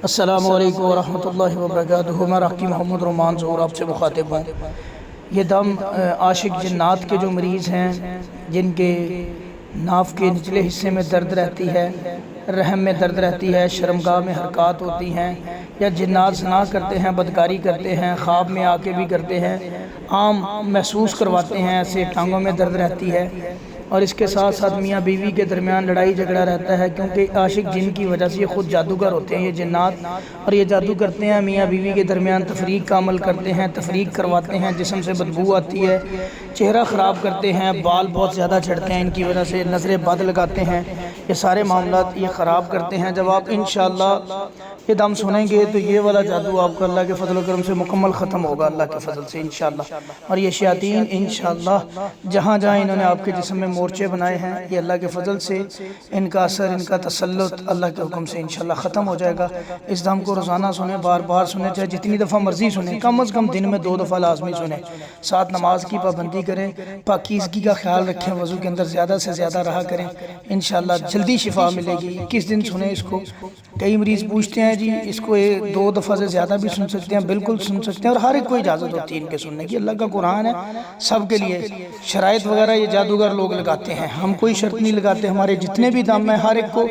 السلام علیکم ورحمۃ اللہ وبرکاتہ۔ میں راقی محمد رومان ظہور آپ سے مخاطب ہوں۔ یہ دم عاشق جنات کے جو مریض ہیں، جن کے ناف کے نچلے حصے میں درد رہتی ہے، رحم میں درد رہتی ہے، شرمگاہ میں حرکات ہوتی ہیں، یا جنات زنا کرتے ہیں، بدکاری کرتے ہیں، خواب میں آ کے بھی کرتے ہیں، عام محسوس کرواتے ہیں، ایسے ٹانگوں میں درد رہتی ہے، اور اس کے ساتھ ساتھ میاں بیوی کے درمیان لڑائی جھگڑا رہتا ہے، کیونکہ عاشق جن کی وجہ سے یہ خود جادوگر ہوتے ہیں، یہ جنات، اور یہ جادو کرتے ہیں، میاں بیوی کے درمیان تفریق کا عمل کرتے ہیں، تفریق کرواتے ہیں، جسم سے بدبو آتی ہے، چہرہ خراب کرتے ہیں، بال بہت زیادہ جھڑتے ہیں ان کی وجہ سے، نظریں بد لگاتے ہیں، یہ سارے معاملات یہ خراب کرتے ہیں۔ جب آپ انشاءاللہ یہ دم سنیں گے تو یہ والا جادو آپ کو اللہ کے فضل و کرم سے مکمل ختم ہوگا، اللہ کے فضل سے انشاءاللہ۔ اور یہ شیاطین انشاءاللہ جہاں جہاں انہوں نے آپ کے جسم میں مورچے بنائے ہیں، یہ اللہ کے فضل سے ان کا اثر، ان کا تسلط اللہ کے حکم سے انشاءاللہ ختم ہو جائے گا۔ اس دم کو روزانہ سنیں، بار بار سنیں، چاہے جتنی دفعہ مرضی سنیں، کم از کم دن میں 2 دفعہ لازمی سنیں، ساتھ نماز کی پابندی کریں، پاکیزگی کا خیال رکھیں، وضو کے اندر زیادہ سے زیادہ رہا کریں، انشاءاللہ جلدی شفا ملے گی۔ 21 دن سنیں اس کو۔ کئی مریض پوچھتے ہیں جی اس کو 2 دفعہ سے زیادہ بھی سن سکتے ہیں، بالکل سن سکتے ہیں، اور ہر ایک کو اجازت ہوتی ہے ان کے سننے کی، اللہ کا قرآن ہے سب کے لیے۔ شرائط وغیرہ یہ جادوگر لوگ لگاتے ہیں، ہم کوئی شرط نہیں لگاتے، ہمارے جتنے بھی دم ہیں ہر ایک کو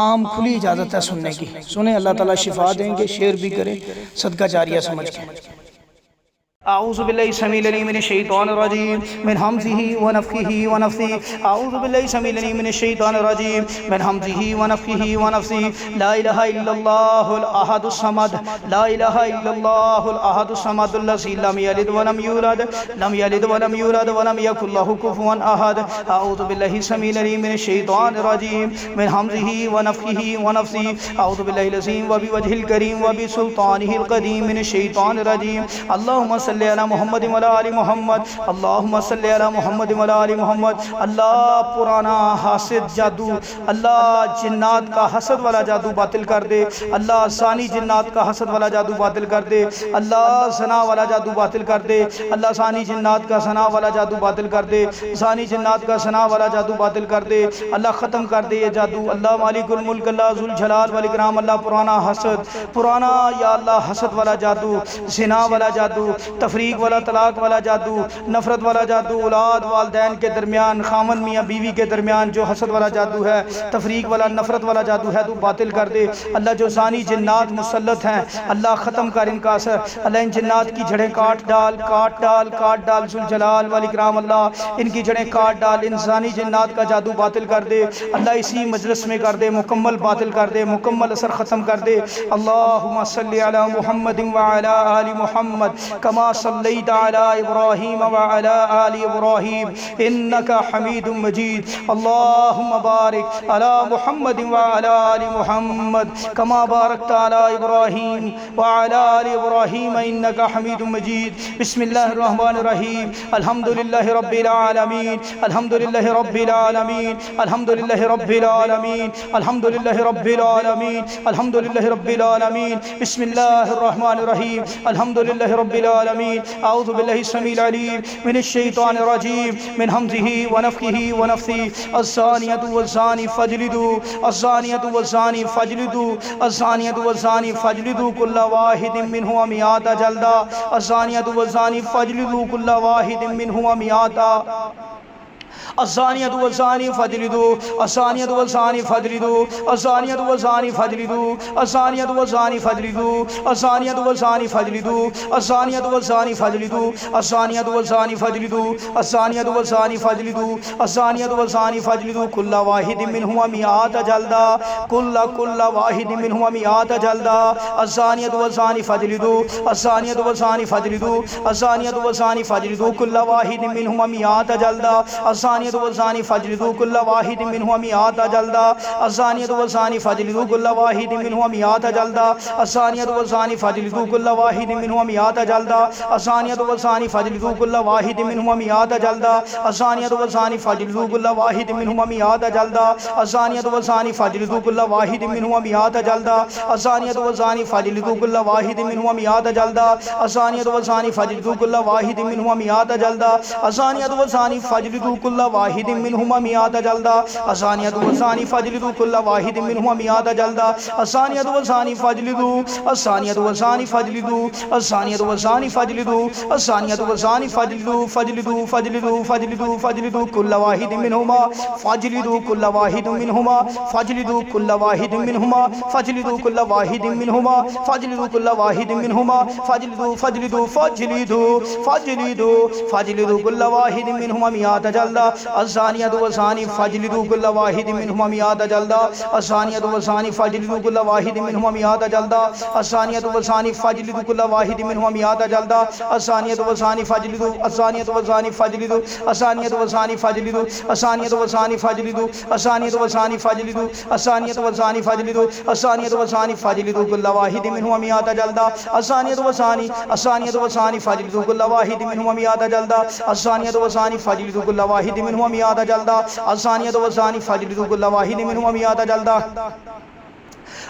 عام کھلی اجازت ہے سننے کی، سنیں، اللہ تعالیٰ شفا دیں گے، شیئر بھی کریں صدقہ جاریہ سمجھ کے۔ اعوذ باللہ السمیع العلیم من الشیطان الرجیم من حمزہ ونفخہ ونفثہ، اعوذ باللہ السمیع العلیم من الشیطان الرجیم من حمزہ ونفخہ ونفثہ، لا الہ الا اللہ الاحد الصمد، لا الہ الا اللہ الاحد الصمد الذی لم یلد ولم یولد لم یلد ولم یولد ولم یکن لہ کفوا احد، اعوذ باللہ السمیع العلیم من الشیطان الرجیم من حمزہ ونفخہ ونفثہ، اعوذ باللہ العظیم وبوجہہ الکریم وبسلطانہ القدیم من الشیطان الرجیم، اللہم صلی علی محمد وعلی آل محمد، اللہم صلی علی محمد وعلی آل محمد۔ اللہ پرانا حاسد جادو، اللہ جنات کا حسد والا جادو باطل کر دے، اللہ ثانی جنات کا حسد والا جادو باطل کر دے، اللہ زنا والا جادو باطل کر دے، اللہ ثانی جنات کا زنا والا جادو باطل کر دے، ثانی جنات کا زنا والا جادو باطل کر دے، اللہ ختم کر دے یہ جادو، اللہ مالک الملک، اللہ ذو الجلال والاکرام، اللہ پرانا حسد، پرانا یا اللہ حسد والا جادو، زنا والا جادو، تفریق والا، طلاق والا جادو، نفرت والا جادو، اولاد والدین کے درمیان، خامن میاں بیوی کے درمیان جو حسد والا جادو ہے، تفریق والا، نفرت والا جادو ہے، تو باطل کر دے۔ اللہ جو ثانی جنات مسلط ہیں، اللہ ختم کر ان کا اثر، اللہ ان جنات کی جڑیں کاٹ ڈال، کاٹ ڈال، کاٹ ڈال، ذو الجلال والاکرام، اللہ ان کی جڑیں کاٹ ڈال، ان ثانی جنات کا جادو باطل کر دے، اللہ اسی مجلس میں کر دے، مکمل باطل کر دے، مکمل اثر ختم کر دے۔ اللہم صلی علی محمد وعلی آل محمد کما صلیت علی ابراہیم وعلی آل ابراہیم انک حمید مجید، اللہم بارک علی محمد وعلی آل محمد کما بارکت علی ابراہیم وعلی آل ابراہیم انک حمید مجید۔ بسم اللہ الرحمن الرحیم، الحمدللہ رب العالمین، الحمدللہ رب العالمین، الحمدللہ رب العالمین، الحمدللہ رب العالمین، الحمدللہ رب العالمین۔ بسم اللہ الرحمن الرحیم، الحمدللہ رب العالمین، اعوذ باللہ السمیع العلیم من الشیطان الرجیم من حمزہ ونفخہ ونفثہ، الزانیۃ والزانی فاجلدوا الزانیۃ والزانی فاجلدوا الزانیۃ والزانی فاجلدوا کل واحد منہما مئۃ جلدہ، الزانیۃ والزانی فاجلدوا کل واحد منہما مئۃ، الزانیۃ والزانی فاجلدوا الزانیۃ والزانی فاجلدوا الزانیۃ والزانی فاجلدوا الزانیۃ والزانی فاجلدوا الزانیۃ والزانی فاجلدوا الزانیۃ والزانی فاجلدوا الزانیۃ والزانی فاجلدوا الزانیۃ والزانی فاجلدوا الزانیۃ والزانی فاجلدوا کل واحد منہما مئۃ جلدہ، کل واحد منہما مئۃ جلدہ، الزانیۃ والزانی فاجلدوا الزانیۃ والزانی فاجلدوا الزانیۃ والزانی فاجلدوا کل واحد منہما مئۃ جلدہ، الزانیۃ والزانی فاجلدوا کل واحد منہما مئۃ جلدہ، الزانیۃ والزانی فاجلدوا کل واحد منہما مئۃ جلدہ، الزانیۃ والزانی فاجلدوا کل واحد منہما مئۃ جلدہ، الزانیۃ والزانی فاجلدوا کل واحد منہما مئۃ جلدہ، الزانیۃ والزانی فاجلدوا کل واحد منہما مئۃ جلدہ، الزانیۃ والزانی فاجلدوا کل واحد منہما مئۃ جلدہ، الزانیۃ والزانی فاجلدوا کل واحد منہما مئۃ جلدہ، الزانیۃ والزانی فاجلدوا کل واحد منہما مئۃ جلدہ، الزانیۃ والزانی فاجلدوا کل واحد منهما مئات جلدہ الزانیۃ والزانی فاجلدوا كل واحد منهما مئات جلدہ الزانیۃ والزانی فاجلدوا الزانیۃ والزانی فاجلدوا الزانیۃ والزانی فاجلدوا الزانیۃ والزانی فاجلدوا فاجلدوا فاجلدوا فاجلدوا فاجلدوا كل واحد منهما فاجلدوا كل واحد منهما فاجلدوا كل واحد منهما فاجلدوا كل واحد منهما فاجلدوا كل واحد منهما فاجلدوا فاجلدوا فاجلدوا فاجلدوا فاجلدوا كل واحد منهما مئات جلدہ الزانیۃ والزانی فاجلدوا كل واحد منهما مئات جلدہ الزانیۃ والزانی فاجلدوا كل واحد منهما مئات جلدہ الزانیۃ والزانی فاجلدوا كل واحد منهما مئات جلدہ الزانیۃ والزانی فاجلدوا الزانیۃ والزانی فاجلدوا الزانیۃ والزانی فاجلدوا الزانیۃ والزانی فاجلدوا الزانیۃ والزانی فاجلدوا الزانیۃ والزانی فاجلدوا الزانیۃ والزانی فاجلدوا كل واحد منهما مئات جلدہ الزانیۃ والزانی الزانیۃ والزانی فاجلدوا كل واحد منهما مئات جلدہ الزانیۃ والزانی فاجلدوا كل واحد منهما مئات جلدہ الزانیۃ والزانی فاجلدوا كل واحد منهما مئات جلدہ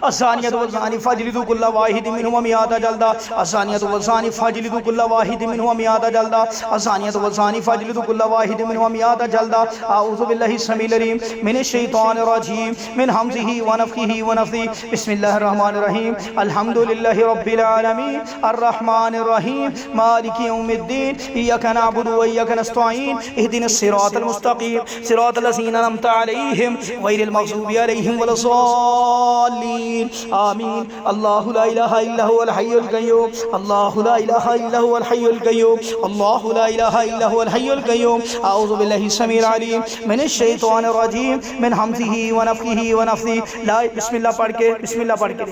الزانیۃ والزانی فاجلدوا كل واحد منهما مئات جلدہ الزانیۃ والزانی فاجلدوا كل واحد منهما مئات جلدہ الزانیۃ والزانی فاجلدوا كل واحد منهما مئات جلدہ اعوذ باللہ السمیع العلیم من الشیطان الرجیم من حمزه ونفخه ونفثه بسم اللہ الرحمن الرحیم الحمد للہ رب العالمین الرحمن الرحیم مالک یوم الدین ایاک نعبد وایاک نستعین اهدنا الصراط المستقیم صراط الذین انعمت علیہم غیر المغضوب علیہم ولا الضالین آمین اللہ لا الہ الا هو الحی القیوم اللہ لا الہ الا هو الحی القیوم اللہ لا الہ الا هو الحی القیوم اعوذ باللہ السمیع العلیم من الشیطان الرجیم من حمزه ونفخه ونفثه لا بسم اللہ پڑھ کے بسم اللہ پڑھ کے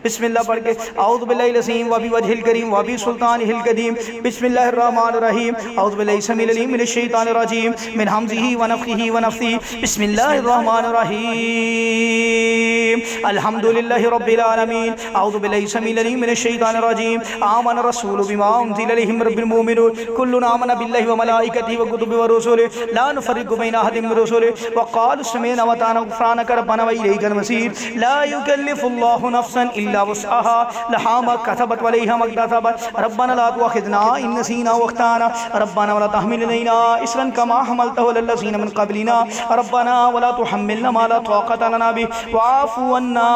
بسم اللہ پڑھ کے اعوذ باللہ العظیم وبوجہ الکریم وبسلطانہ القدیم بسم اللہ الرحمن الرحیم اعوذ باللہ السمیع العلیم من الشیطان الرجیم من حمزه ونفخه ونفثه بسم اللہ الرحمن الرحیم الحمد للہ رب العالمین اعوذ باللہ السمیع العلیم من الشیطان الرجیم آمن الرسول بما انزل الیہ من رب المؤمنون کل آمن باللہ وملائکتہ وکتبہ ورسلہ لا نفرق بین احد من رسلہ وقالوا سمعنا وأطعنا غفرانک ربنا وإلیک المصیر لا یکلف اللہ نفسا الا وسعها لها ما کسبت وعلیہا ما اکتسبت ربنا لا تؤاخذنا ان نسینا واخطأنا ربنا ولا تحمل علينا إصرا كما حملته على الذين من قبلنا ربنا ولا تحملنا ما لا طاقة لنا به واعف عنا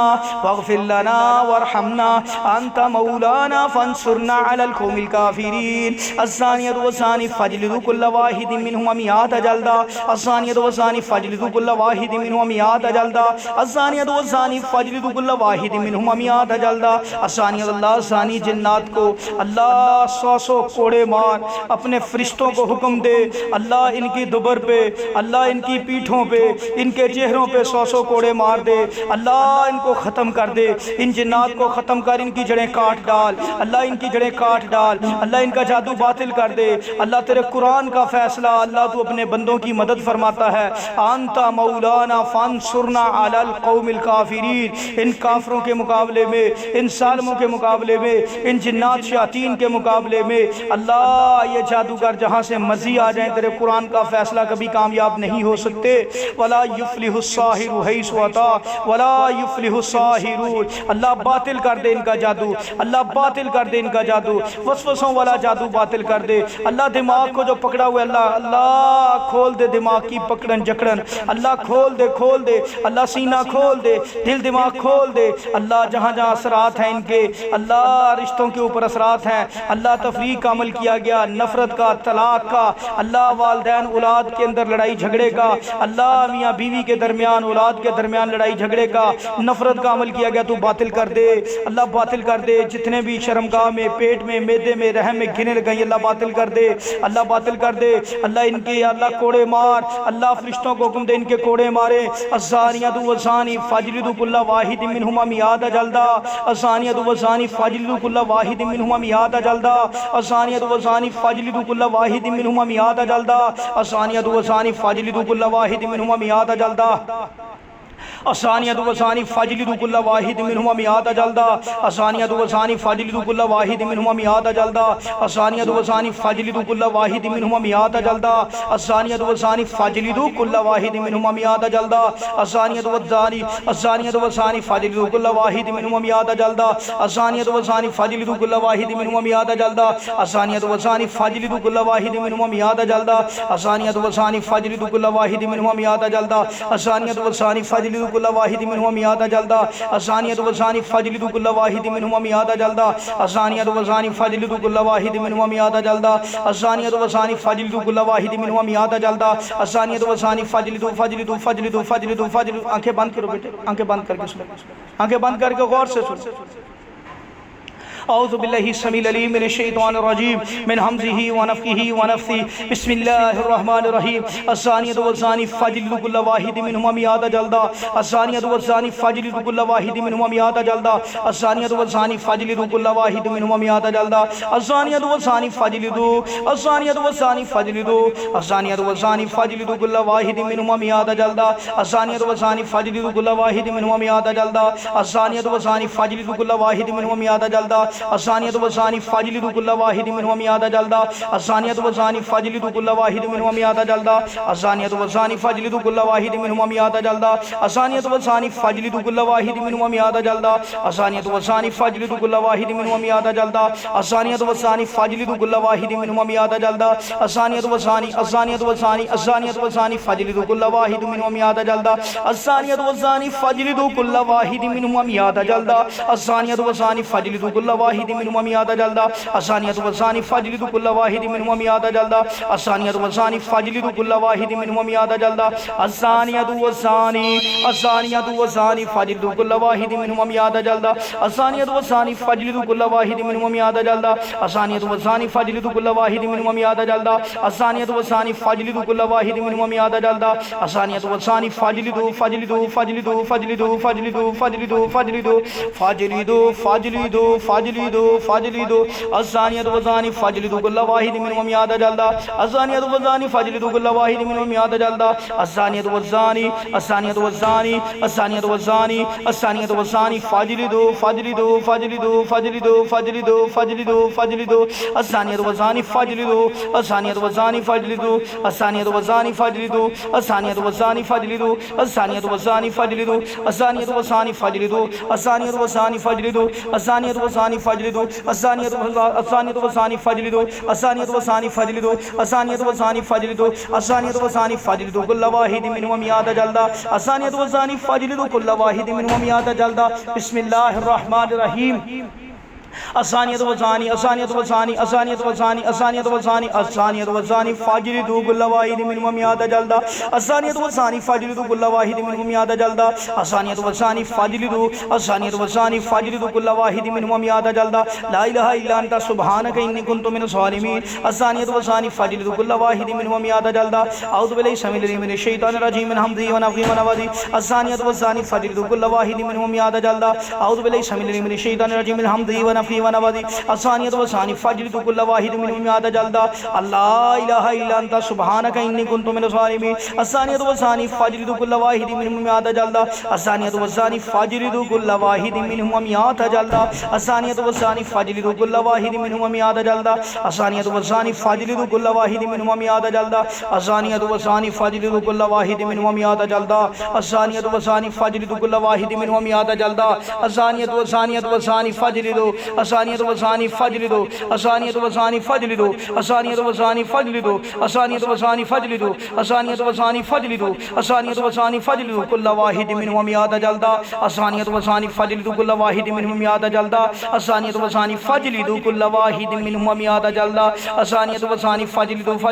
واغفر لنا وارحمنا انت مولانا فانصرنا على القوم الكافرين الزانية والزاني فاجلدوا كل واحد منهما مئات جلدة الزانية والزاني فاجلدوا كل واحد منهما مئات جلدة الزانية والزاني فاجلدوا كل واحد منهما مئات جلدة الزانية اللہ زانی جنات کو اللہ 100 کوڑے مار اپنے فرشتوں کو حکم دے اللہ ان کی دبر پہ اللہ ان کی پیٹھوں پہ ان کے چہروں پہ 100 کوڑے مار دے اللہ ان کو ختم کر دے ان جنات کو ختم کر ان کی جڑیں کاٹ ڈال اللہ ان کی جڑیں کاٹ ڈال اللہ ان کا جادو باطل کر دے اللہ تیرے قرآن کا فیصلہ اللہ تو اپنے بندوں کی مدد فرماتا ہے انت مولانا فانصرنا علی القوم الکافرین ان کافروں کے مقابلے میں ان ظالموں کے مقابلے میں ان جنات شیاطین کے مقابلے میں اللہ یہ جادوگر جہاں سے مرضی آ جائیں تیرے قرآن کا فیصلہ کبھی کامیاب نہیں ہو سکتے ولا یفلح الساحر حیث اتی ولا یفلح الساحرون اللہ باطل کر دے ان کا جادو اللہ باطل کر دے ان کا جادو وسوسوں والا جادو باطل کر دے اللہ دماغ کو جو پکڑا ہوا اللہ کھول دے دماغ کی پکڑن جکڑن اللہ کھول دے اللہ سینہ کھول دے دل دماغ کھول دے اللہ جہاں جہاں اثرات ہیں ان کے اللہ رشتوں کے اوپر اثرات ہیں اللہ تفریق کا عمل کیا گیا نفرت کا طلاق کا اللہ والدین اولاد کے اندر لڑائی جھگڑے کا اللہ میاں بیوی کے درمیان اولاد کے درمیان لڑائی جھگڑے کا نفرت کا عمل کیا گیا تو باطل کر دے اللہ باطل کر دے جتنے بھی شرمگاہ میں پیٹ میں معدے میں رحم میں گھنے لگیں اللہ باطل کر دے اللہ باطل کر دے اللہ ان کے اللہ کوڑے مار اللہ فرشتوں کو حکم دے ان کے کوڑے مارے الزانیۃ والزانی فاجلدوا کل واحد منہما مئات جلدہ الزانیۃ والزانی فاجلدوا کل واحد منہما مئات جلدہ الزانیۃ والزانی فاجلدوا کل واحد منہما مئات جلدہ الزانیۃ والزانی فاجلدوا کل واحد منہما مئات جلدہ الثانية والثاني فاجلدوا كل واحد منهما 100 جلدة الثانية والثاني فاجلدوا كل واحد منهما 100 جلدة الثانية والثاني فاجلدوا كل واحد منهما 100 جلدة الثانية والثاني فاجلدوا كل واحد منهما 100 جلدة الثانية والثاني فاجلدوا كل واحد منهما 100 جلدة الثانية والثاني فاجلدوا كل واحد منهما 100 جلدة الثانية والثاني فاجلدوا كل واحد منهما 100 جلدة الثانية والثاني فاجلدوا كل واحد منهما 100 جلدة الثانية والثاني فاجلدوا كل واحد منهما 100 جلدة الثانية والثاني فاجلدوا كل واحد منهما 100 جلدة الثانية والثاني فاجلدوا كل واحد منهما 100 جلدة الثانية والثاني فاجلدوا كل واحد منهما 100 جلدة الثانية والثاني فاجلدوا آنکھیں بند کرو بیٹے، آنکھیں بند کر کے سنو، آنکھیں بند کر کے غور سے سنو۔ اعوذ باللہ السمیع العلیم من الشیطان الرجیم من حمزہ ونفخہ ونفثہ بسم اللہ الرحمن الرحیم الثانیۃ والثانی فاجلدوا کل واحد منہما 100 جلدہ الثانیۃ والثانی فاجلدوا کل واحد منہما 100 جلدہ الثانیۃ والثانی فاجلدوا کل واحد منہما 100 جلدہ الثانیۃ والثانی فاجلدوا الثانیۃ والثانی فاجلدوا الثانیۃ والثانی فاجلدوا کل واحد منہما 100 جلدہ الثانیۃ والثانی فاجلدوا کل واحد منہما 100 جلدہ الثانیۃ والثانی فاجلدوا کل واحد منہما 100 جلدہ الثانية والثاني فاجلدوا كل واحد منهما 100 جلدة الثانية والثاني فاجلدوا كل واحد منهما 100 جلدة الثانية والثاني فاجلدوا كل واحد منهما 100 جلدة الثانية والثاني فاجلدوا كل واحد منهما 100 جلدة الثانية والثاني فاجلدوا كل واحد منهما 100 جلدة الثانية والثاني فاجلدوا كل واحد منهما 100 جلدة الثانية والثاني فاجلدوا كل واحد منهما 100 جلدة الثانية والثاني فاجلدوا كل واحد منهما 100 جلدة الثانية والثاني فاجلدوا كل واحد منهما 100 جلدة الثانية والثاني فاجلدوا كل واحد منهما 100 جلدة الثانية والثاني فاجلدوا كل واحد منهما 100 جلدة الثانية والثاني فاجلدوا كل واحد منهما 100 جلدة الثانية والثاني فاجلدوا كل واحد منهما 100 جلدة الثانية والثاني فاجلدوا كل واحد منهما 100 جلدة الثانية والثاني فاجلدوا كل واحد منهما 100 جلدة الثانية والثاني فاجلدوا الثانية والثاني فاجلدوا كل واحد منهما 100 جلدة الثانية والثاني فاجلدوا كل واحد منهما 100 جلدة الثانية والثاني فاجلدوا الثانية والثاني فاجلدوا الثانية والثاني فاجلدوا الثانية والثاني فاجلدوا الثانية والثاني فاجلدوا الثانية والثاني فاجلدوا الثانية والثاني فاجلدوا الثانية والثاني فاجلدوا الثانية والثاني فاجلدوا الثانية والثاني فاجلدوا الثانية والثاني فاجلدوا الثانية والثاني فاجلدوا الثانية والثاني فاجلدوا كل واحد منهما 100 جلدة الثانية والثاني فاجلدوا كل واحد منهما 100 جلدة بسم الله الرحمن الرحيم الثانية والثاني فاجلدوا كل واحد منهما 100 جلدة الثانية والثاني فاجلدوا كل واحد منهما 100 جلدة الثانية والثاني فاجلدوا كل واحد منهما 100 جلدة لا إله إلا أنت سبحانك إني كنت من الظالمين الثانية والثاني فاجلدوا كل واحد منهما 100 جلدة أعوذ بالله السميع العليم من الشيطان الرجيم من حمزه ونفخه ونفثه الثانية والثاني فاجلدوا كل واحد منهما 100 جلدة أعوذ بالله السميع العليم من الشيطان الرجيم من حمزه ونفخه ونفثه الثانية والثاني فاجلدوا كل واحد منهما 100 جلدة لا إله إلا أنت سبحانك إني كنت من الظالمين الثانية والثاني فاجلدوا كل واحد منهما 100 جلدة الثانية والثاني فاجلدوا كل واحد منهما 100 جلدة الثانية والثاني فاجلدوا كل واحد منهما 100 جلدة الثانية والثاني فاجلدوا كل واحد منهما 100 جلدة الثانية والثاني فاجلدوا كل واحد منهما 100 جلدة الثانية والثاني فاجلدوا كل واحد منهما 100 جلدة الثانية والثاني فاجلدوا الثانية والثاني فاجلدوا الثانية والثاني فاجلدوا الثانية والثاني فاجلدوا الثانية والثاني فاجلدوا الثانية والثاني فاجلدوا الثانية والثاني فاجلدوا كل واحد منهما 100 جلدة الثانية والثاني فاجلدوا كل واحد منهما 100 جلدة الثانية والثاني فاجلدوا كل واحد منهما 100 جلدة الثانية والثاني فاجلدوا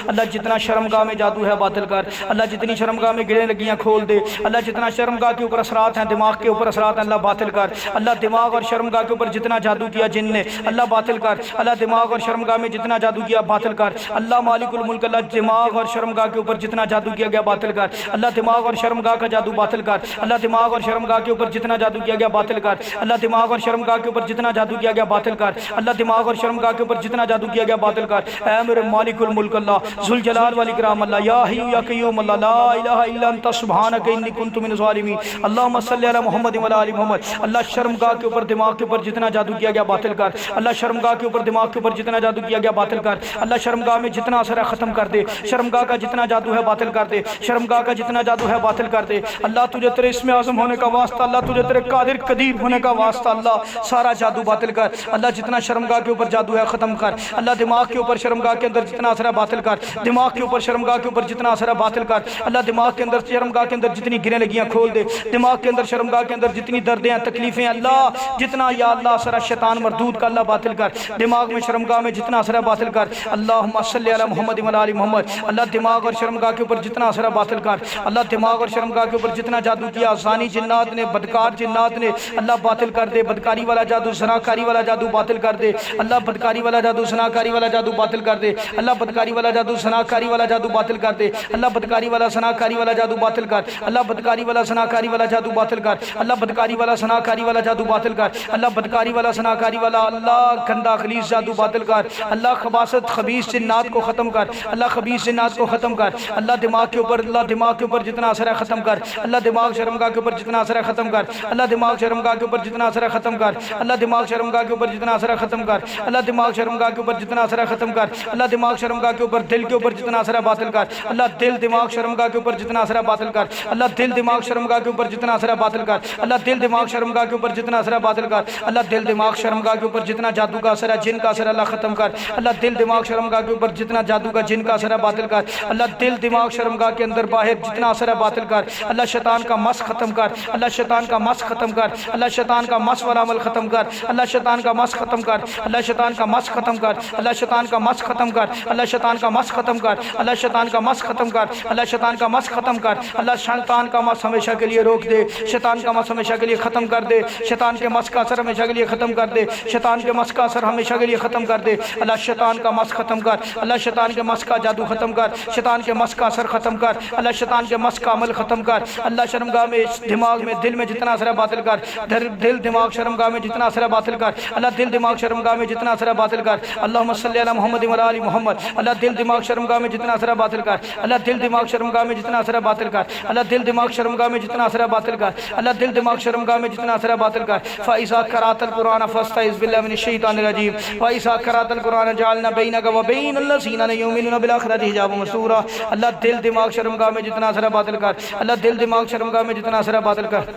اللہ جتنا شرمگاہ میں جادو ہے باطل کر، اللہ جتنی شرمگاہ میں گریں لگیاں کھول دے، اللہ جتنا شرمگاہ کے اوپر اثرات ہیں دماغ کے اوپر اثرات اللہ باطل کر، اللہ دماغ اور شرمگاہ کے اوپر جتنا جادو کیا جن نے اللہ باطل کر، اللہ دماغ اور شرمگاہ میں جتنا جادو کیا باطل کر، اللہ مالک الملک اللہ دماغ اور شرمگاہ کے اوپر جتنا جادو کیا گیا باطل کر، اللہ دماغ اور شرمگاہ کا جادو باطل کر، اللہ دماغ اور شرمگاہ کے اوپر جتنا جادو کیا گیا باطل کر، اللہ دماغ اور شرمگاہ کے اوپر جتنا جادو کیا گیا باطل کر، اللہ دماغ اور شرمگاہ کے اوپر جتنا جادو کیا گیا باطل کر، اے میرے مالک الملک اللہ ذوالجلال والاکرام اللہ یا حی یا قیوم اللہ لا الہ الا انت سبحانک انی کنت من الظالمین، اللہم صلی علی محمد وعلی آل محمد، اللہ شرمگاہ کے اوپر دماغ کے اوپر جتنا جادو کیا گیا باطل کر، اللہ شرمگاہ کے اوپر دماغ کے اوپر جتنا جادو کیا گیا باطل کر، اللہ شرمگاہ میں جتنا اثر ہے ختم کر دے، شرمگاہ کا جتنا جادو ہے باطل کر دے، شرمگاہ کا جتنا جادو ہے باطل کر دے، اللہ تجھے تیرے اسم اعظم ہونے کا واسطہ، اللہ تجھے تیرے قادر قدیر ہونے کا واسطہ، اللہ سارا جادو باطل کر، اللہ جتنا شرمگاہ کے اوپر جادو ہے ختم کر، اللہ دماغ کے اوپر شرمگاہ کے اندر جتنا اثر ہے باطل کر، دماغ کے اوپر شرمگاہ کے اوپر جتنا اثر ہے باطل کر، اللہ دماغ کے اندر شرمگاہ کے اندر جتنی گریں لگیاں کھول دے، دماغ کے اندر شرمگاہ کے اندر جتنی دردیں ہیں تکلیفیں اللہ جتنا یا اللہ اثر ہے شیطان مردود کا اللہ باطل کر، دماغ میں شرمگاہ میں جتنا اثر ہے باطل کر، اللہم صلی علی محمد وعلی آل محمد، اللہ دماغ اور شرمگاہ کے اوپر جتنا اثر ہے باطل کر، اللہ دماغ اور شرمگاہ کے اوپر جتنا جادو کیا زانی جنات نے بدکار جنات نے اللہ باطل کر دے، بدکاری والا جادو زناکاری والا جادو باطل کر دے، اللہ بدکاری والا جادو زناکاری والا جادو باطل کر دے، اللہ بدکاری والا جادو زناکاری والا جادو باطل کر دے، اللہ بدکاری والا زناکاری والا جادو باطل کر، اللہ بدکاری والا زناکاری والا جادو باطل کر، اللہ بدکاری والا زناکاری والا جادو باطل کر، اللہ بدکاری والا زناکاری والا اللہ گندا خلیص جادو باطل کر، اللہ خباثت خبیث جنات کو ختم کر، اللہ خبیث جنات کو ختم کر، اللہ دماغ کے اوپر اللہ دماغ کے اوپر جتنا اثر ہے ختم کر، اللہ دماغ شرمگاہ کے اوپر جتنا اثر ہے ختم کر، اللہ دماغ شرمگاہ کے اوپر جتنا اثر ہے ختم کر، اللہ دماغ شرمگاہ کے اوپر جتنا اثر ہے ختم کر، اللہ دماغ شرمگاہ کے اوپر جتنا اثر ہے ختم کر، اللہ دماغ شرمگاہ کے اوپر دل کے اوپر جتنا اثر ہے باطل کر، اللہ دل دماغ شرمگاہ کے اوپر جتنا اثر ہے باطل کر، اللہ دل دماغ شرمگاہ کے اوپر جتنا اثر ہے باطل کر، اللہ دل دماغ شرمگاہ کے اوپر جتنا اثر ہے باطل کر، اللہ دل دماغ شرمگاہ کے اوپر جتنا جادو کا اثر ہے جن کا اثر اللہ ختم کر، اللہ دل دماغ شرمگاہ کے اوپر جتنا جادو کا جن کا اثر ہے باطل کر، اللہ دل دماغ شرمگاہ کے اندر باہر جتنا اثر ہے باطل کر، اللہ شیطان کا مس ختم کر، اللہ شیطان کا مس ختم کر، اللہ شیطان کا مس والا عمل ختم کر، اللہ شیطان کا مس ختم کر، اللہ شیطان کا مس ختم کر، اللہ شیطان کا مس ختم کر، اللہ شیطان کا مس ختم کر، اللہ شیطان کا مس ختم کر، اللہ شیطان کا مس ختم کر، اللہ شیطان کا مس ہمیشہ کے لیے روک دے، شیطان کا مس ہمیشہ کے لیے ختم کر دے، شیطان کے مس کا اثر ہمیشہ کے لیے ختم کر دے، شیطان کے مس کا اثر ہمیشہ کے لیے ختم کر دے، اللہ شیطان کا مس ختم کر، اللہ شیطان کے مس کا جادو ختم کر، شیطان کے مس کا اثر ختم کر، اللہ شیطان کے مس کا عمل ختم کر، اللہ شرمگاہ میں دماغ میں دل میں جتنا اثر ہے باطل کر، دل دماغ شرمگاہ میں جتنا اثر ہے باطل کر، اللہ دل دماغ شرمگاہ میں جتنا اثر ہے باطل کر، اللہم صلی علی محمد وعلی آل محمد، اللہ دل دماغ شرمگاہ میں جتنا اثر ہے باطل کر، اللہ دل دماغ شرمگاہ میں جتنا اثر ہے باطل کر، اللہ دل دماغ شرمگاہ میں جتنا اثر ہے باطل کر، اللہ دل دماغ شرمگاہ میں جتنا اثر ہے باطل کر، فَإِذَا قَرَأْتَ الْقُرْآنَ فَاسْتَعِذْ بِاللَّهِ مِنَ الشَّيْطَانِ الرَّجِيمِ وَإِذَا قَرَأْتَ الْقُرْآنَ جَعَلْنَا بَيْنَكَ وَبَيْنَ الَّذِينَ لَا يُؤْمِنُونَ بِالْآخِرَةِ حِجَابًا مَسْتُورًا، اللہ دل دماغ شرمگاہ میں جتنا اثر ہے باطل کر، اللہ دل دماغ شرمگاہ میں جتنا اثر ہے باطل کر،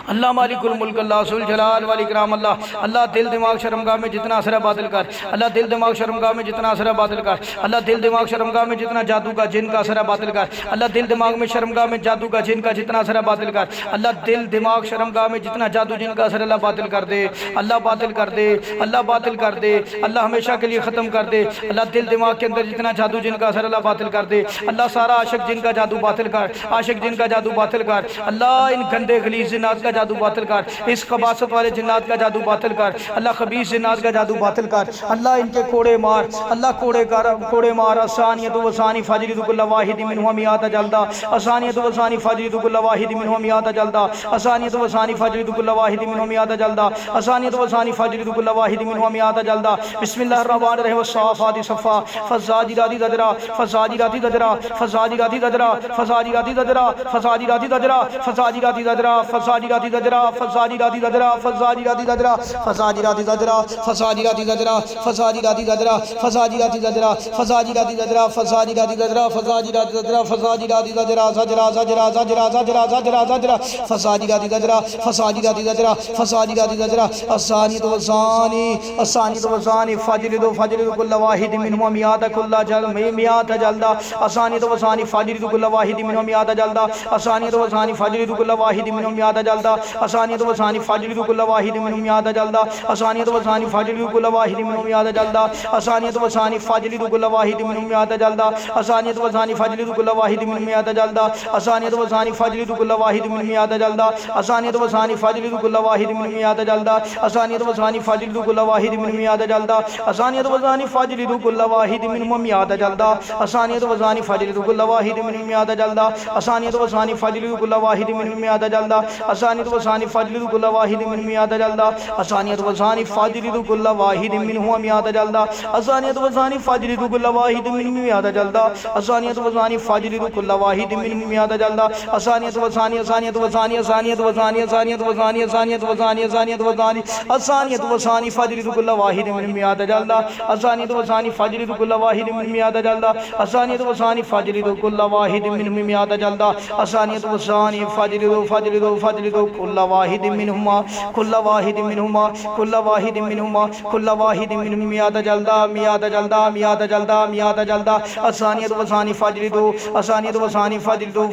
اللہ مالک الملک اللہ ذوالجلال والاکرام اللہ اللہ دل دماغ شرمگاہ میں جتنا اثر ہے باطل کر، اللہ دل دماغ شرمگاہ میں جتنا اثر ہے باطل کر، اللہ دل دماغ شرمگاہ میں جتنا جادو کا جن کا اثر ہے باطل کر، اللہ دل دماغ میں شرمگاہ میں جادو کا جن کا جتنا اثر ہے باطل کر، اللہ دل دماغ شرمگاہ میں جتنا جادو جن کا اثر اللہ باطل کر دے، اللہ باطل کر دے، اللہ باطل کر دے، اللہ ہمیشہ کے لیے ختم کر دے، اللہ دل دماغ کے اندر جتنا جادو جن کا اثر اللہ باطل کر دے، اللہ سارا عاشق جن کا جادو باطل کر، عاشق جن کا جادو باطل کر، اللہ ان گندے خلیص جنات کا جادو باطل کر، اس خباثت والے جنات کا جادو باطل کر، اللہ خبیث جنات کا جادو باطل کر، اللہ ان کے کوڑے مار، اللہ کوڑے مار، اسانیت و ثانی فاجرد کل واحد منہم میات جلدہ، اسانیت و ثانی فاجرد کل واحد منہم میات جلدہ، اسانیت و ثانی فاجرد کل واحد منہم میات جلدہ، اسانیت و ثانی فاجرد کل واحد منہم میات جلدہ، بسم اللہ الرحمن الرحیم والصافات صفا فالزاجرات ذجرا فالزاجرات ذجرا فالزاجرات ذجرا فالزاجرات ذجرا فالزاجرات ذجرا فالزاجرات ذجرا فالزاجرات ذجرا فالزاجرات ذجرا فالزاجرات ذجرا فالزاجرات ذجرا فالزاجرات ذجرا فالزاجرات ذجرا فالزاجرات ذجرا فالزاجرات ذجرا فالزاجرات ذجرا فالزاجرات ذجرا فالزاجرات ذجرا زجرا زجرا زجرا زجرا زجرا زجرا فالزاجرات ذجرا فالزاجرات ذجرا فالزاجرات ذجرا الثانية والثاني فاجلد كل واحد منهم مئات كل مئات جلدة الثانية والثاني فاجلد كل واحد منهم مئات جلدة الثانية والثاني فاجلد كل واحد منهم مئات جلدة الثانية والثاني فاجلد كل واحد منهم مئة جلدة الثانية والثاني فاجلد كل واحد منهم مئة جلدة الثانية والثاني فاجلد كل واحد منهم مئة جلدة الثانية والثاني فاجلد كل واحد منهم مئة جلدة الثانية والثاني فاجلد كل واحد منهم مئة جلدة الثانية والثاني فاجلد كل واحد منهم مئة جلدة الثانية والثاني فاجلد كل واحد منهم مئة جلدة الثانية والثاني فاجلد كل واحد منهم مئة جلدة الثانية والثاني فاجلد كل واحد منهم مئة جلدة الثانية والثاني فاجلد كل واحد منهم مئة جلدة الثانية والثاني فاجلد كل واحد منهم مئة جلدة الثانية والثاني فاجلد كل واحد منهم مئة جلدة الثانية والثاني فاجلد كل واحد منهم مئة جلدة الثانية والثاني فاجلد كل واحد منهم مئة جلدة الثانية والثاني الثانية والثاني الثانية والثاني الثانية والثاني الثانية والثاني الثانية والثاني الثانية والثاني فاجلد كل واحد منهم مئة جلدة الثانية والثاني فاجلد كل واحد منهم مئة جلدة الثانية والثاني فاجلد كل واحد منهم مئة جلدة الثانية والثاني فاجلد كل واحد منهما كل واحد منهما كل واحد منهما كل واحد منهم مئة جلدة مئة جلدة مئة جلدة مئة جلدة الثانية والثاني فاجلد الثانية والثاني فاجلد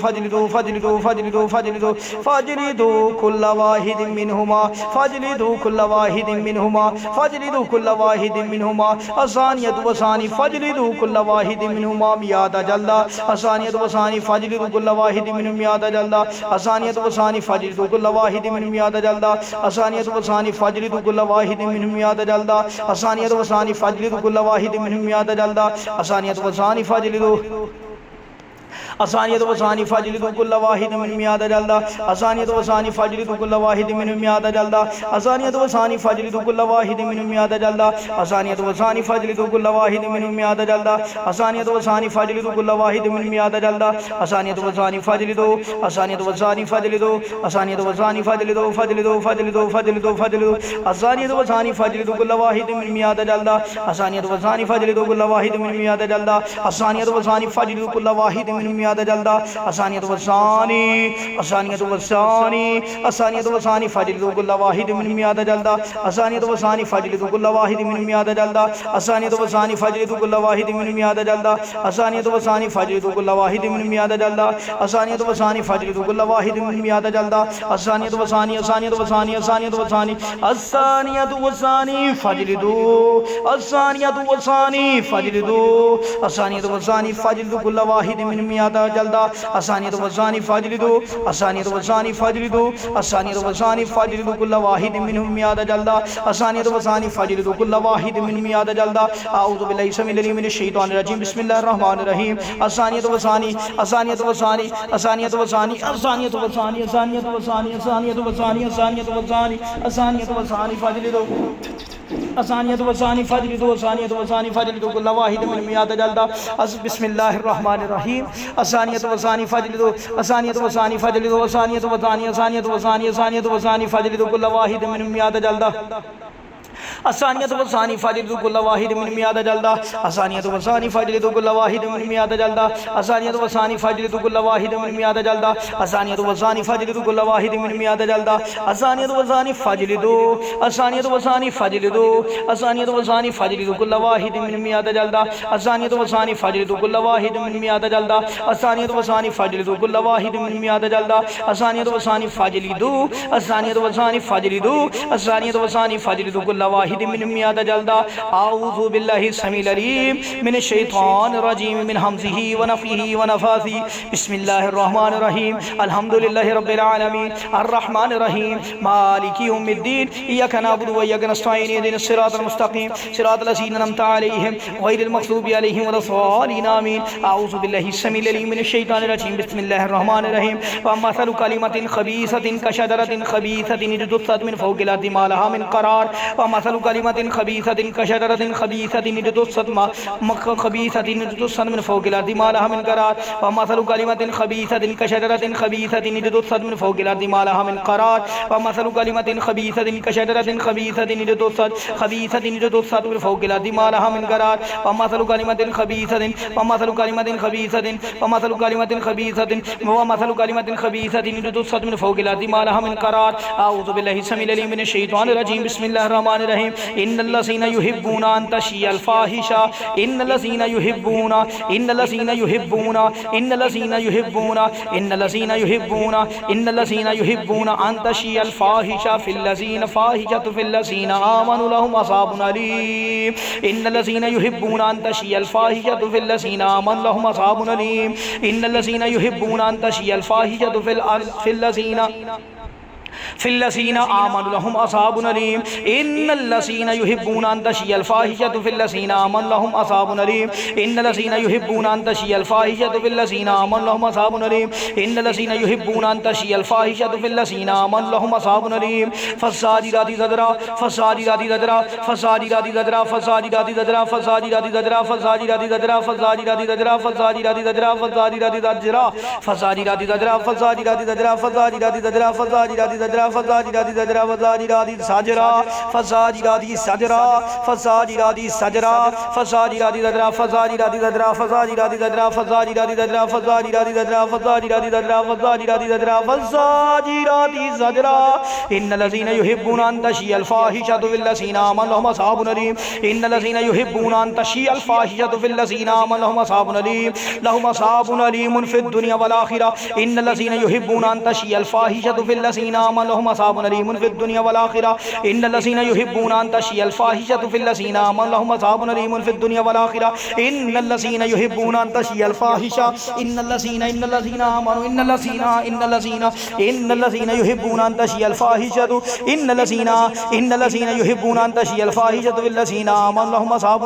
كل واحد منهما فاجلد كل واحد منهما فاجلد كل واحد منهما الثانية والثاني فاجلد كل واحد منهما مئة جلدة الثانية والثاني فاجلد كل واحد منهم مئة جلدة الثانية والثاني فاجلد كل واحد منهم مئة جلدة الثانية والثاني فاجلد كل واحد منهم مئة جلدة الثانية والثاني فاجلد كل واحد منهم مئة جلدة الثانية والثاني فاجلد الثانية والثاني فاجلد كل واحد منهم مئة جلدة الثانية والثاني فاجلد كل واحد منهم مئة جلدة الثانية والثاني فاجلد كل واحد منهم مئة جلدة الثانية والثاني فاجلد كل واحد منهم مئة جلدة الثانية والثاني فاجلد كل واحد منهم مئة جلدة الثانية والثاني فاجلد الثانية والثاني فاجلد الثانية والثاني فاجلد الثانية والثاني فاجلد كل واحد منهم مئة جلدة الثانية والثاني فاجلد كل واحد منهم مئة جلدة الثانية والثاني فاجلد كل واحد منهم مئة جلدة الثانية والثاني الثانية والثاني الثانية والثاني فاجلد كل واحد منهم مئة جلدة الثانية والثاني فاجلد كل واحد منهم مئة جلدة الثانية والثاني فاجلد كل واحد منهم مئة جلدة الثانية والثاني فاجلد كل واحد منهم مئة جلدة الثانية والثاني فاجلد كل واحد منهم مئة جلدة الثانية والثاني الثانية والثاني الثانية والثاني الثانية والثاني فاجلد الثانية والثاني فاجلد الثانية والثاني فاجلد كل واحد منهم مئة جلدة الثانية والثاني فاجلد الثانية والثاني فاجلد الثانية والثاني فاجلد كل واحد منهم مئة جلدة الثانية والثاني فاجلد كل واحد منهم مئة جلدة أعوذ بالله السميع العليم من الشيطان الرجيم بسم الله الرحمن الرحيم الثانية والثاني الثانية والثاني الثانية والثاني الثانية والثاني الثانية والثاني الثانية والثاني الثانية والثاني الثانية والثاني فاجلد الثانية والثاني فاجلد الثانية والثاني فاجلد كل واحد منهم مئة جلدة بسم الله الرحمن الرحيم الثانية والثاني فاجلد الثانية والثاني فاجلد الثانية والثاني الثانية والثاني الثانية والثاني فاجلد كل واحد منهم مئة جلدة الثانية والثاني فاجلد كل واحد منهم مئة جلدة الثانية والثاني فاجلد كل واحد منهم مئة جلدة الثانية والثاني فاجلد كل واحد منهم مئة جلدة الثانية والثاني فاجلد كل واحد منهم مئة جلدة الثانية والثاني فاجلد الثانية والثاني فاجلد الثانية والثاني فاجلد كل واحد منهم مئة جلدة الثانية والثاني فاجلد كل واحد منهم مئة جلدة الثانية والثاني فاجلد كل واحد منهم مئة جلدة الثانية والثاني فاجلد الثانية والثاني فاجلد الثانية والثاني فاجلد كل واحد منهم مئة جلدة أعوذ بالله السميع العليم من الشيطان الرجيم من همزه ونفخه ونفاثه بسم الله الرحمن الرحيم الحمد لله رب العالمين الرحمن الرحيم مالك يوم الدين إياك نعبد وإياك نستعين اهدنا الصراط المستقيم صراط الذين أنعمت عليهم غير المغضوب عليهم ولا الضالين آمين أعوذ بالله السميع العليم من الشيطان الرجيم بسم الله الرحمن الرحيم ومثل كلمة خبيثة كشجرة خبيثة اجتثت من فوق الأرض ما لها من قرار ومثل كلمة خبيثة كشجرة خبيثة اجتثت من فوق الأرض ما لها من قرار ومثل كلمة خبيثة كشجرة خبيثة اجتثت من فوق الأرض ما لها من قرار ومثل كلمة خبيثة كشجرة خبيثة اجتثت من فوق الأرض ما لها من قرار ومثل كلمة خبيثة ومثل كلمة خبيثة ومثل كلمة خبيثة ومثل كلمة خبيثة اجتثت من فوق الأرض ما لها من قرار أعوذ بالله السميع العليم من الشيطان الرجيم بسم الله الرحمن الرحيم الرحیم ان الذین یحبون ان تشیع الفاحشہ ان الذین یحبون ان الذین یحبون ان الذین یحبون ان الذین یحبون ان الذین یحبون ان تشیع الفاحشہ فی الذین فاحشۃ فی الذین آمنوا لهم عذاب علیم ان الذین یحبون ان تشیع الفاحشۃ فی الذین آمنوا لهم عذاب علیم ان الذین یحبون ان تشیع الفاحشۃ فی الذین آمنوا لهم عذاب علیم ان الذین یحبون ان تشیع الفاحشۃ فی الذین آمنوا لهم عذاب علیم ان الذین یحبون ان تشیع الفاحشۃ فی الذین آمنوا لهم عذاب علیم ان الذین یحبون ان تشیع الفاحشۃ فی الذین آمنوا لهم عذاب علیم فالزاجرات زجرا فالزاجرات زجرا فالزاجرات زجرا فالزاجرات زجرا فالزاجرات زجرا فالزاجرات زجرا فالزاجرات زجرا فالزاجرات زجرا فالزاجرات زجرا فالزاجرات زجرا فالزاجرات زجرا فالزاجرات زجرا فالزاجرات زجرا فالزاجرات زجرا فالزاجرات سجرا فالزاجرات سجرا فالزاجرات سجرا فالزاجرات زجرا فالزاجرات زجرا فالزاجرات زجرا فالزاجرات زجرا فالزاجرات زجرا فالزاجرات زجرا فالزاجرات زجرا فالزاجرات زجرا ان الذين يحبون ان تشيع الفاحشة في الذين آمنوا لهم عذاب أليم ان الذين يحبون ان تشيع الفاحشة في الذين آمنوا لهم عذاب أليم لهم عذاب أليم في الدنيا والآخرة ان الذين يحبون ان تشيع الفاحشة في الذين آمنوا لهم عذاب أليم في الدنيا والآخرة ان الذين يحبون ان تشيع الفاحشة في الذين آمنوا لهم عذاب أليم في الدنيا والآخرة ان الذين يحبون ان تشيع الفاحشة ان الذين آمنوا ان الذين يحبون ان تشيع الفاحشة ان الذين يحبون ان تشيع الفاحشة في الذين آمنوا لهم عذاب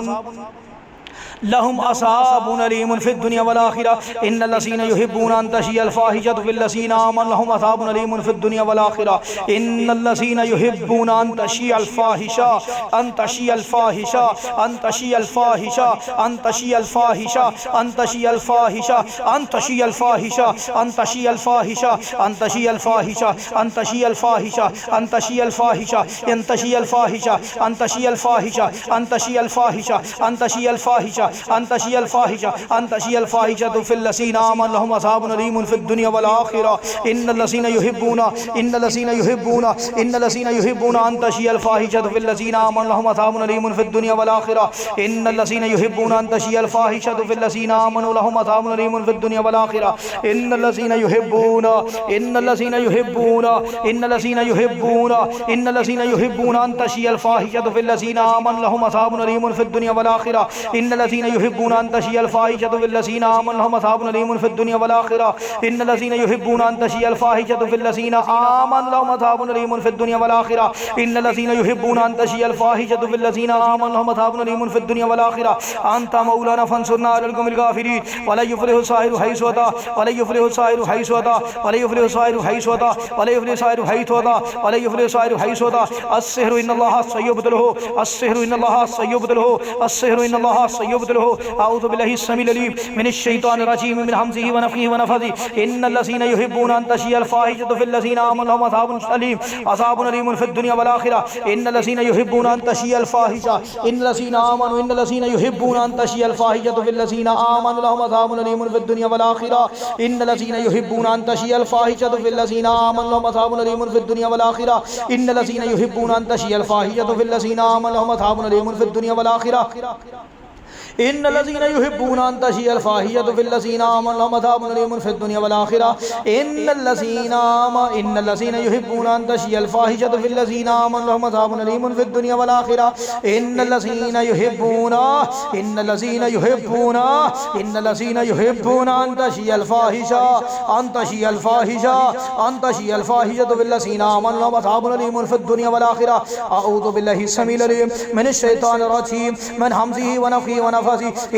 أليم في الدنيا والآخرة ان الذين يحبون ان تشيع الفاحشة في الذين آمنوا لهم عذاب أليم في الدنيا والآخرة ان الذين يحبون ان تشيع الفاحشة ان تشيع الفاحشة ان تشيع الفاحشة ان تشيع الفاحشة ان تشيع الفاحشة ان تشيع الفاحشة ان تشيع الفاحشة ان تشيع الفاحشة ان تشيع الفاحشة ان تشيع الفاحشة ان تشيع الفاحشة ان تشيع الفاحشة ان تشيع الفاحشة ان تشيع الفاحشة ان تشيع الفاحشة ان تشيع الفاحشة في الذين آمنوا لهم عذاب أليم في الدنيا والآخرة ان الذين يحبون ان تشيع الفاحشة في الذين آمنوا لهم عذاب أليم في الدنيا والآخرة ان الذين يحبون ان تشيع الفاحشة في الذين آمنوا لهم عذاب أليم في الدنيا والآخرة ان الذين يحبون ان تشيع الفاحشة في الذين آمنوا لهم عذاب أليم في الدنيا والآخرة ان الذين يحبون ان تشيع الفاحشة في الذين آمنوا لهم عذاب أليم في الدنيا والآخرة ان الذين يحبون ان تشيع الفاحشة في الذين آمنوا لهم عذاب أليم في الدنيا والآخرة ان الذين يحبون ان تشيع الفاحشة في الذين آمنوا لهم عذاب أليم في الدنيا والآخرة انت مولانا فانصرنا على القوم الكافرين ولا يفلح الساحر حيث أتى ولا يفلح الساحر حيث أتى ولا يفلح الساحر حيث أتى ولا يفلح الساحر حيث أتى ولا يفلح الساحر حيث أتى السحر ان الله سيبطله السحر ان الله سيبطله السحر ان الله سيبطله اعوذ بالله السميع العليم من الشيطان الرجيم من همزه ونفخه ونفثه ان الذين يحبون ان تشيع الفاحشة في الذين آمنوا لهم عذاب أليم في الدنيا والآخرة ان الذين يحبون ان تشيع الفاحشة ان الذين يحبون ان تشيع الفاحشة في الذين آمنوا لهم عذاب أليم في الدنيا والآخرة ان الذين يحبون ان تشيع الفاحشة في الذين آمنوا لهم عذاب أليم في الدنيا والآخرة ان الذين يحبون ان تشيع الفاحشة في الذين آمنوا لهم عذاب أليم في الدنيا والآخرة ان الذين يحبون ان تشيع الفاحشة في الذين آمنوا لهم عذاب أليم في الدنيا والآخرة ان الذين يحبون ان تشيع الفاحشة في الذين آمنوا لهم عذاب أليم في الدنيا والآخرة ان الذين يحبون ان تشيع الفاحشة في الذين آمنوا لهم عذاب أليم في الدنيا والآخرة اعوذ بالله السميع العليم من الشيطان الرجيم من همزه ونفخه ونفثه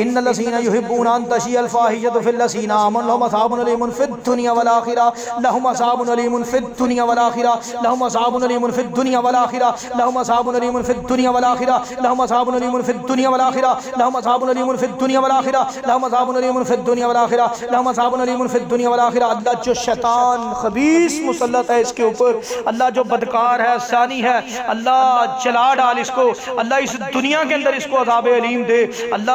ان الذين يحبون ان تشيع الفاحشة في الذين آمنوا لهم عذاب أليم في الدنيا والآخرة لهم عذاب أليم في الدنيا والآخرة لهم عذاب أليم في الدنيا والآخرة لهم عذاب أليم في الدنيا والآخرة لهم عذاب أليم في الدنيا والآخرة لهم عذاب أليم في الدنيا والآخرة لهم عذاب أليم في الدنيا والآخرة لهم عذاب أليم في الدنيا والآخرة اللہ جو شیطان خبیث مسلط ہے اس کے اوپر، اللہ جو بدکار ہے، ثانی ہے، اللہ جلا ڈال اس کو، اللہ اس دنیا کے اندر اس کو عذاب علیم دے، اللہ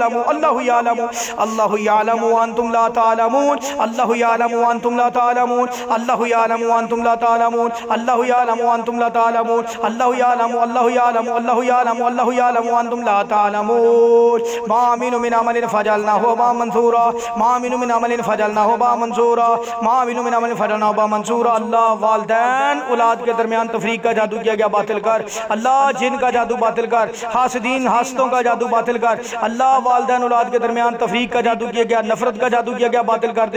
یعلم اللہ یعلم اللہ یعلم وانتم لا تعلمون اللہ یعلم وانتم لا تعلمون اللہ یعلم وانتم لا تعلمون اللہ یعلم وانتم لا تعلمون اللہ یعلم اللہ یعلم اللہ یعلم اللہ یعلم وانتم لا تعلمون ما من من عمل فجعلناه هباء منثورا ما من من عمل فجعلناه هباء منثورا ما من من عمل فجعلناه هباء منثورا اللہ والدین اولاد کے درمیان تفریق کا جادو کیا گیا باطل کر اللہ جن کا جادو باطل کر حاسدین حاسدوں کا جادو باطل کر اللہ والدین اولاد کے درمیان تفریق کا جادو کیا گیا نفرت کا جادو کیا گیا باطل کر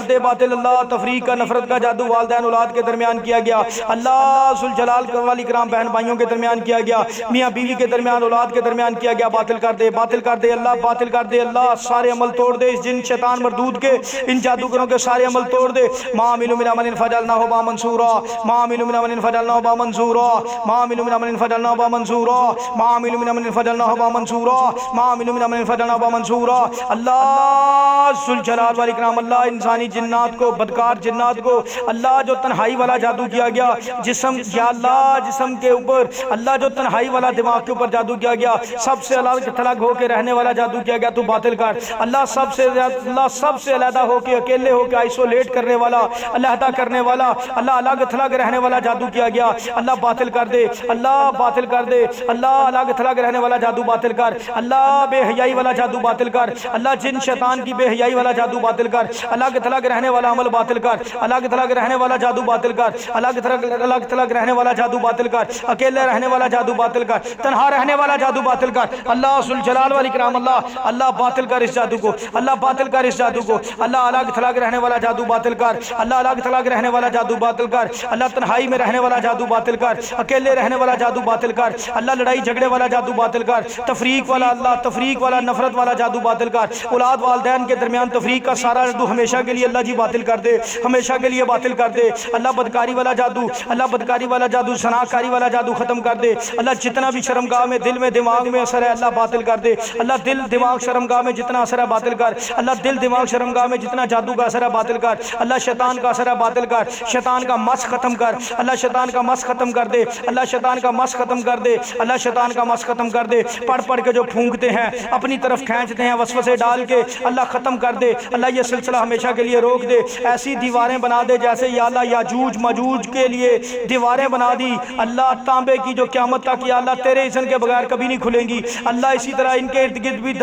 دے باطل اللہ تفریق کا نفرت کا جادو والدین اولاد کے درمیان کیا گیا اللہ ذوالجلال والاکرام بہن بھائیوں کے درمیان کیا گیا میاں بیوی کے درمیان اولاد کے درمیان کیا گیا باطل کر دے اللہ باطل کر دے اللہ سارے عمل توڑ دے اس جن شیطان مردود کے ان جادوگروں کے سارے عمل توڑ دے ما عملوا من عمل فجعلناه هباء منثورا ما عملوا من عمل فجعلناه هباء منثورا ما عملوا من عمل فجعلناه هباء منثورا ما عملوا من عمل فجعلناه هباء منثورا ما عملوا من عمل فجعلناه هباء منثورا اللہ ذوالجلال والاکرام اللہ انسانی جنات کو بدکار جنات کو اللہ جو تنہائی والا جادو کیا گیا جسم یا اللہ جسم کے اوپر اللہ جو تنہائی والا دماغ کے اوپر جادو کیا گیا سب سے الگ تھلگ ہو کے رہنے والا جادو کیا گیا تو باطل کر اللہ سب سے علیحدہ ہو کے اکیلے ہو کے آئسولیٹ کرنے والا علیحدہ کرنے والا اللہ الگ تھلگ رہنے والا جادو کیا گیا اللہ باطل کر دے اللہ باطل کر دے اللہ الگ تھلگ رہنے والا جادو باطل کر اللہ بے حیائی والا جادو باطل کر اللہ جن شیطان کی بے حیائی والا جادو باطل کر الگ تھلگ رہنے والا عمل باطل کر الگ تھلگ رہنے والا جادو باطل کر الگ تھلگ رہنے والا جادو باطل کر اکیلے رہنے والا جادو باطل کر تنہا رہنے والا جادو باطل کر اللہ ذوالجلال والاکرام اللہ باطل کر اس جادو کو اللہ باطل کر اس جادو کو اللہ الگ تھلگ رہنے والا جادو باطل کر اللہ الگ تھلگ رہنے والا جادو باطل کر اللہ تنہائی میں رہنے والا جادو باطل کر اکیلے رہنے والا جادو باطل کر اللہ لڑائی جھگڑے والا جادو باطل کر تفریق والا اللہ تفریق والا نفرت والا جادو باطل کر اولاد والدین کے درمیان تفریق کا سارا جادو ہمیشہ کے لیے اللہ جی باطل کر دے ہمیشہ کے لیے باطل کر دے اللہ بدکاری والا جادو اللہ بدکاری والا جادو شناکاری والا جادو ختم کر دے اللہ جتنا بھی شرمگاہ میں دل میں دماغ میں اثر ہے اللہ باطل کر دے اللہ دل دماغ شرمگاہ میں جتنا اثر ہے باطل کر اللہ دل دماغ شرمگاہ میں جتنا جادو کا اثر ہے باطل کر اللہ شیطان کا اثر ہے باطل کر شیطان کا مس ختم کر اللہ شیطان کا مس ختم کر دے اللہ شیطان کا مس ختم کر دے اللہ شیطان کا مس ختم کر دے پڑھ کے جو پھونکتے ہیں اپنی طرف کھینچتے ہیں وسوسے ڈال کے اللہ ختم کر دے اللہ یہ سلسلہ ہمیشہ کے لیے روک دے ایسی دیواریں بنا دے جیسے یا اللہ یاجوج ماجوج کے لیے دیواریں بنا دی اللہ تانبے کی جو قیامت تک یا اللہ تیرے اذن کے بغیر کبھی نہیں کھلیں گی اللہ اسی طرح ان کے ارد گرد بھی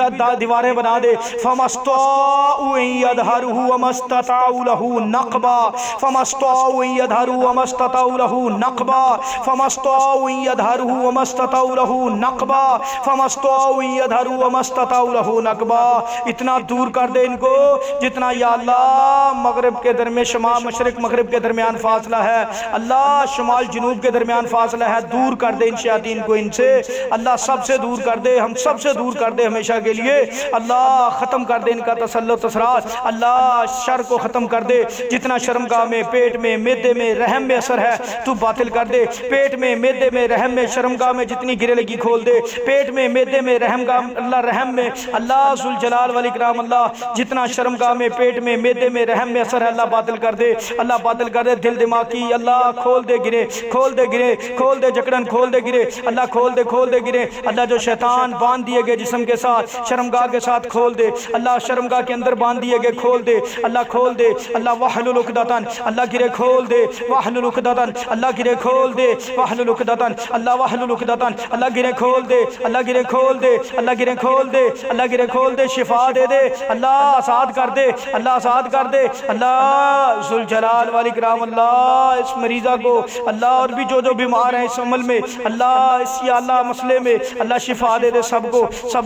دیواریں بنا دے فَمَسْتَوْا إِن يَدْهَرُهُ وَمَسْتَطَعُوا لَهُ نَقْبًا فَمَسْتَوْا إِن يَدْهَرُهُ وَمَسْتَطَعُوا لَهُ نَقْبًا فَمَسْتَوْا إِن يَدْهَرُهُ وَمَسْتَطَعُوا لَهُ نَقْبًا فَمَسْتَوْا إِن يَدْهَرُهُ وَمَسْتَطَعُوا لَهُ نَقْبًا اتنا دور کر دے ان کو جتنا یا اللہ مغرب کے درمیان شمال مشرق مغرب کے درمیان فاصلہ ہے اللہ شمال جنوب کے درمیان فاصلہ ہے دور کر دے ان شیاطین کو ان سے اللہ سب سے دور کر دے ہم سب سے دور کر دے ہمیشہ کے لیے اللہ ختم کر دے ان کا تسلط اثرات اللہ شر کو ختم کر دے جتنا شرمگاہ میں پیٹ میں معدے میں رحم میں اثر ہے تو باطل کر دے پیٹ میں معدے میں رحم میں شرمگاہ میں جتنی گرے لگی کھول دے پیٹ میں معدے میں رحم گاہ اللہ رحم میں اللہ ذوالجلال والاکرام اللہ جتنا شرمگاہ میں پیٹ میں معدے میں رحم میں اثر ہے اللہ باطل کر دے اللہ باطل کر دے دل دماغ کی اللہ کھول دے گرے کھول دے گرے کھول دے جکڑن کھول دے گرے اللہ کھول دے گرے اللہ جو شیطان باندھ دیے گئے جسم کے ساتھ شرمگاہ کے ساتھ کھول دے اللہ شرمگاہ کے اندر باندھ دیے گئے کھول دے اللہ کھول دے اللہ وحلل عقدۃ اللہ گرے کھول دے وحلل عقدۃ اللہ گرے کھول دے وحلل عقدۃ اللہ وحلل عقدۃ اللہ گرے کھول دے اللہ گرے کھول دے اللہ گرے کھول دے اللہ گرے کھول دے شفا دے دے اللہ آزاد کر دے اللہ آزاد کر دے اللہ ذوالجلال والاکرام اللہ اس مریضہ کو اللہ اور بھی جو بیمار ہیں اس عمل میں اللہ اس یا اللہ مسئلے میں اللہ شفا دے دے سب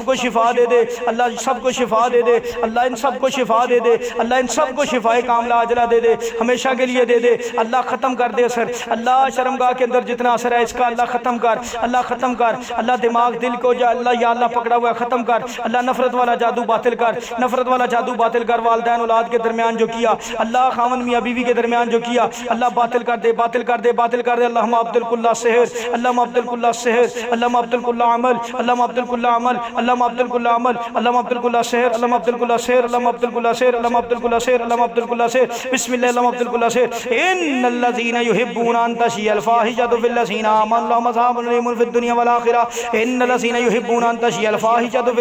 کو شفا دے دے اللہ سب کو شفا دے دے اللہ ان سب کو شفا دے دے اللہ ان سب کو شفا کاملہ عاجلہ دے دے ہمیشہ کے لیے دے دے اللہ ختم کر دے اثر اللہ شرمگاہ کے اندر جتنا اثر ہے اس کا اللہ ختم کر اللہ ختم کر اللہ دماغ دل کو یا اللہ پکڑا ہوا ختم کر اللہ نفرت والا جادو باطل کر نفرت والا جادو باطل کر والدین اولاد کے درمیان جو کیا اللہ خاوند میاں بیوی کے درمیان جو کیا اللہ باطل کر دے باطل کر دے باطل کر دے اللہم ابدل کل سحر اللہم ابدل کل سحر اللہم ابدل کل عمل اللہم ابدل کل عمل اللہم ابدل کل عمل اللہم ابدل کل سحر اللہم ابدل کل سحر اللہم ابدل کل سحر اللہم ابدل کل سحر اللہم ابدل کل سحر بسم اللہ اللہم ابدل کل سحر ان الذین یحبون ان تشیع الفاحشۃ فی الذین آمنوا لهم عذاب علیم فی الدنیا والآخرہ ان الذین یحبون ان تشیع الفاحشۃ فی